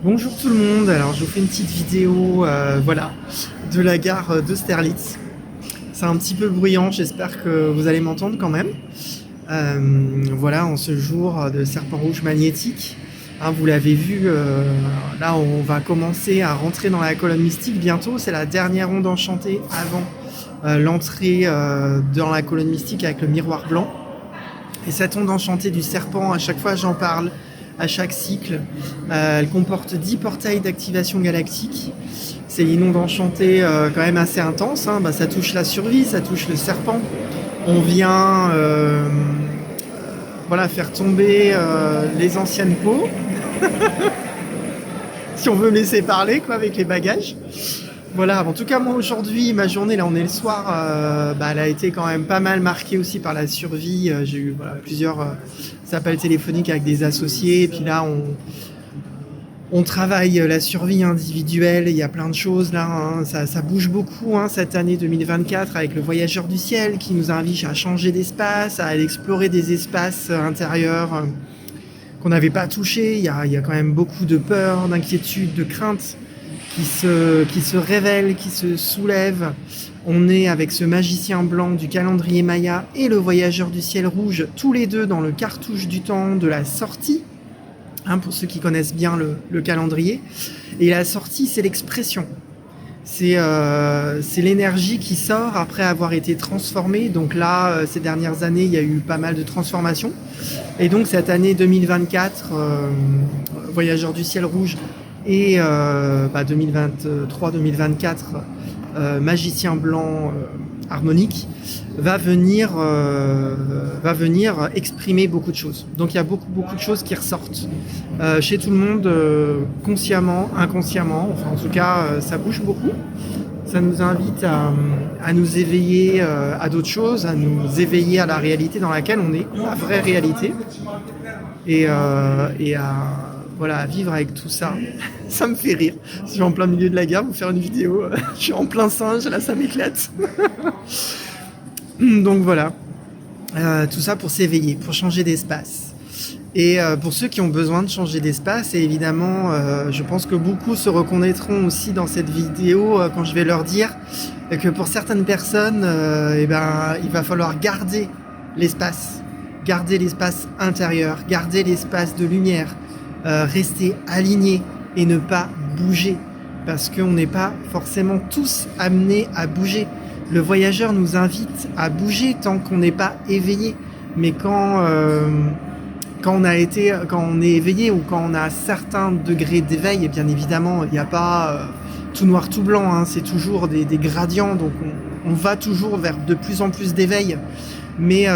Bonjour tout le monde, alors je vous fais une petite vidéo de la gare d'Austerlitz. C'est un petit peu bruyant, j'espère que vous allez m'entendre quand même. En ce jour de serpent rouge magnétique. Vous l'avez vu, là on va commencer à rentrer dans la colonne mystique bientôt. C'est la dernière onde enchantée avant l'entrée dans la colonne mystique avec le miroir blanc. Et cette onde enchantée du serpent, à chaque fois j'en parle, à chaque cycle, elle comporte 10 portails d'activation galactique. C'est une onde enchantée quand même assez intense, ça touche la survie, ça touche le serpent. On vient faire tomber les anciennes peaux, si on veut me laisser parler avec les bagages. Voilà, en tout cas moi aujourd'hui, ma journée, là on est le soir, elle a été quand même pas mal marquée aussi par la survie. J'ai eu plusieurs appels téléphoniques avec des associés, et puis là on travaille la survie individuelle, il y a plein de choses là, ça bouge beaucoup cette année 2024 avec le Voyageur du Ciel qui nous invite à changer d'espace, à aller explorer des espaces intérieurs qu'on n'avait pas touchés. Il y a quand même beaucoup de peur, d'inquiétude, de crainte qui se révèle, qui se soulève. On est avec ce magicien blanc du calendrier Maya et le voyageur du ciel rouge, tous les deux dans le cartouche du temps de la sortie, pour ceux qui connaissent bien le calendrier. Et la sortie, c'est l'expression. C'est l'énergie qui sort après avoir été transformée. Donc là, ces dernières années, il y a eu pas mal de transformations. Et donc cette année 2024, voyageur du ciel rouge, et 2023-2024 magicien blanc harmonique va venir exprimer beaucoup de choses. Donc il y a beaucoup de choses qui ressortent chez tout le monde, consciemment, inconsciemment. Enfin en tout cas ça bouge beaucoup. Ça nous invite à nous éveiller à d'autres choses, à nous éveiller à la réalité dans laquelle on est, la vraie réalité, et à vivre avec tout ça. Ça me fait rire. Je suis en plein milieu de la gare, vous faire une vidéo. Je suis en plein singe, là ça m'éclate. Donc voilà. Tout ça pour s'éveiller, pour changer d'espace. Et pour ceux qui ont besoin de changer d'espace, et évidemment, je pense que beaucoup se reconnaîtront aussi dans cette vidéo quand je vais leur dire que pour certaines personnes, il va falloir garder l'espace intérieur, garder l'espace de lumière, rester aligné et ne pas bouger, parce qu'on n'est pas forcément tous amenés à bouger. Le voyageur nous invite à bouger tant qu'on n'est pas éveillé, mais quand on est éveillé ou quand on a un certain degré d'éveil, et bien évidemment il n'y a pas tout noir tout blanc, c'est toujours des gradients, donc on va toujours vers de plus en plus d'éveil, et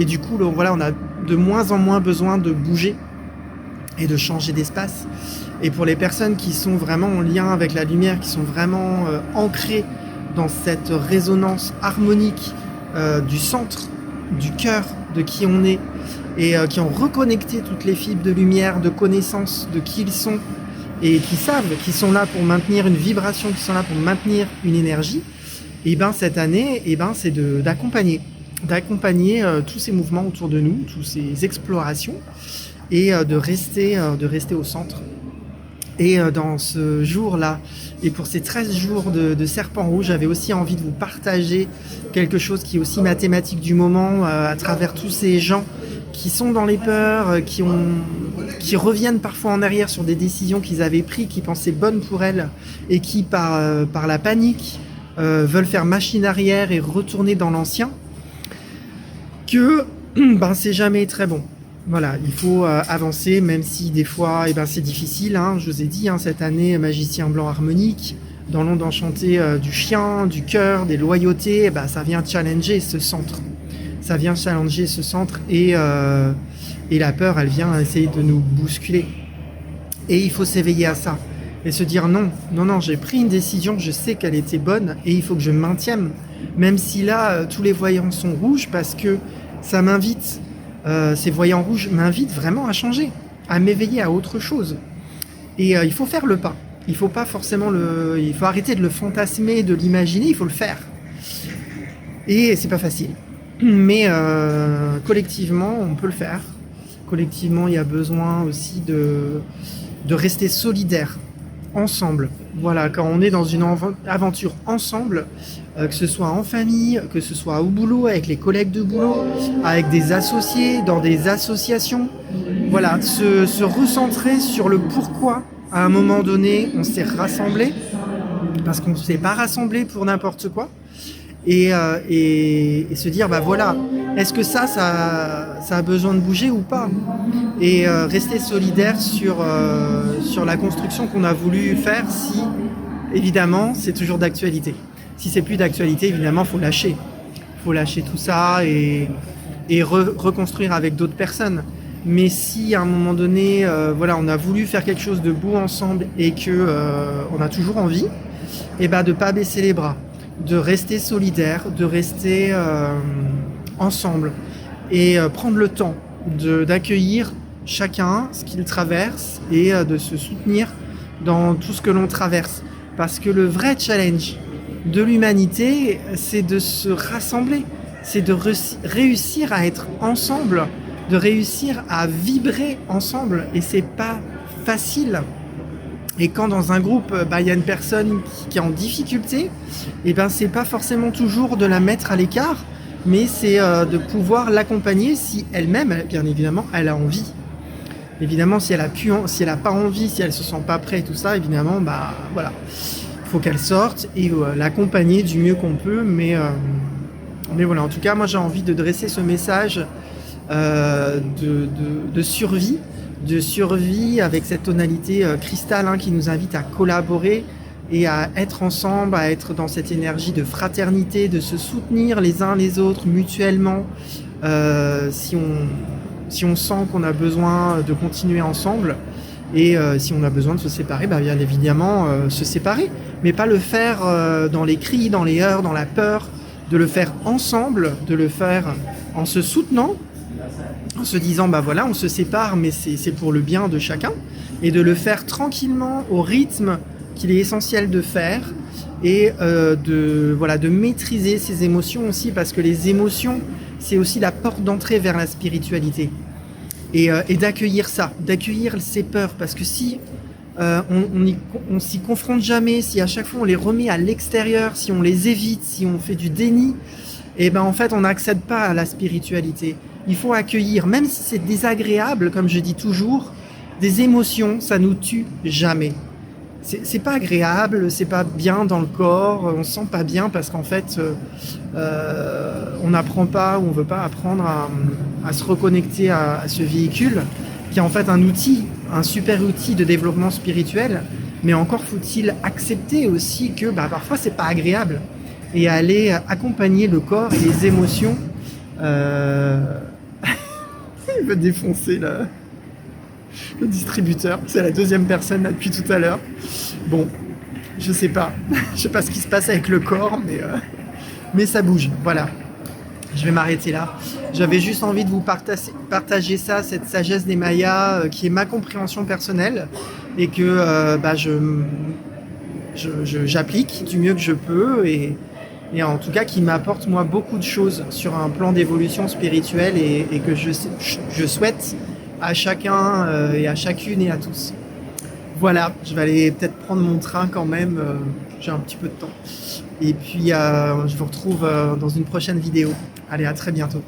du coup on a de moins en moins besoin de bouger et de changer d'espace. Et pour les personnes qui sont vraiment en lien avec la lumière, qui sont vraiment ancrées dans cette résonance harmonique du centre, du cœur de qui on est, et qui ont reconnecté toutes les fibres de lumière, de connaissance de qui ils sont, et qui savent qu'ils sont là pour maintenir une vibration, qui sont là pour maintenir une énergie, et cette année, c'est d'accompagner tous ces mouvements autour de nous, toutes ces explorations, et de rester au centre. Et dans ce jour-là, et pour ces 13 jours de serpent rouge, j'avais aussi envie de vous partager quelque chose qui est aussi ma thématique du moment, à travers tous ces gens qui sont dans les peurs, qui reviennent parfois en arrière sur des décisions qu'ils avaient prises, qui pensaient bonnes pour elles, et qui par la panique veulent faire machine arrière et retourner dans l'ancien, que c'est jamais très bon. Voilà, il faut avancer, même si des fois c'est difficile. Je vous ai dit, cette année, magicien blanc harmonique, dans l'onde enchantée du chien, du cœur, des loyautés, ça vient challenger ce centre. Et la peur, elle vient essayer de nous bousculer. Et il faut s'éveiller à ça. Et se dire non, j'ai pris une décision, je sais qu'elle était bonne, et il faut que je me maintienne. Même si là, tous les voyants sont rouges, parce que ça m'invite... ces voyants rouges m'invitent vraiment à changer, à m'éveiller à autre chose. Et il faut faire le pas. Il faut pas forcément il faut arrêter de le fantasmer, de l'imaginer, il faut le faire. Et c'est pas facile. Mais collectivement, on peut le faire. collectivement, il y a besoin aussi de rester solidaire, ensemble. Voilà, quand on est dans une aventure ensemble, que ce soit en famille, que ce soit au boulot, avec les collègues de boulot, avec des associés, dans des associations. Voilà, se recentrer sur le pourquoi, à un moment donné, on s'est rassemblés, parce qu'on ne s'est pas rassemblés pour n'importe quoi. Et se dire, bah voilà, est-ce que ça a besoin de bouger ou pas? Et rester solidaire sur la construction qu'on a voulu faire, si, évidemment, c'est toujours d'actualité. Si c'est plus d'actualité, évidemment, il faut lâcher. Il faut lâcher tout ça et reconstruire avec d'autres personnes. Mais si, à un moment donné, voilà, on a voulu faire quelque chose de beau ensemble et qu'on a toujours envie, et bah, de ne pas baisser les bras, de rester solidaire, de rester ensemble et prendre le temps d'accueillir chacun ce qu'il traverse et de se soutenir dans tout ce que l'on traverse. Parce que le vrai challenge de l'humanité, c'est de se rassembler, c'est de réussir à être ensemble, de réussir à vibrer ensemble. Et c'est pas facile. Et quand dans un groupe, il y a une personne qui est en difficulté, et ben c'est pas forcément toujours de la mettre à l'écart, mais c'est de pouvoir l'accompagner si elle-même, bien évidemment, elle a envie. Évidemment, si elle a pas envie, si elle se sent pas prête, tout ça, évidemment, voilà, faut qu'elle sorte et l'accompagner du mieux qu'on peut. Mais voilà, en tout cas, moi j'ai envie de dresser ce message de survie avec cette tonalité cristal qui nous invite à collaborer et à être ensemble, à être dans cette énergie de fraternité, de se soutenir les uns les autres mutuellement. Si on sent qu'on a besoin de continuer ensemble et si on a besoin de se séparer, bien évidemment se séparer, mais pas le faire dans les cris, dans les heurts, dans la peur, de le faire ensemble, de le faire en se soutenant, en se disant voilà, on se sépare mais c'est pour le bien de chacun, et de le faire tranquillement au rythme qu'il est essentiel de faire, et de maîtriser ses émotions aussi, parce que les émotions, c'est aussi la porte d'entrée vers la spiritualité, et d'accueillir ça, d'accueillir ses peurs, parce que si on s'y confronte jamais, si à chaque fois on les remet à l'extérieur, si on les évite, si on fait du déni, et en fait on n'accède pas à la spiritualité. Il faut accueillir, même si c'est désagréable, comme je dis toujours, des émotions, ça nous tue jamais. C'est pas agréable, c'est pas bien dans le corps, on se sent pas bien parce qu'en fait on n'apprend pas, ou on veut pas apprendre à se reconnecter à ce véhicule qui est en fait un outil, un super outil de développement spirituel, mais encore faut-il accepter aussi que parfois c'est pas agréable, et aller accompagner le corps et les émotions. Il veut défoncer le distributeur. C'est la deuxième personne là depuis tout à l'heure. Bon, je sais pas. Je sais pas ce qui se passe avec le corps, mais ça bouge. Voilà. Je vais m'arrêter là. J'avais juste envie de vous partager ça, cette sagesse des Mayas, qui est ma compréhension personnelle, et que j'applique du mieux que je peux, et en tout cas qui m'apporte moi beaucoup de choses sur un plan d'évolution spirituelle, et que je souhaite à chacun et à chacune et à tous. Voilà, je vais aller peut-être prendre mon train quand même, j'ai un petit peu de temps. Et puis je vous retrouve dans une prochaine vidéo. Allez, à très bientôt.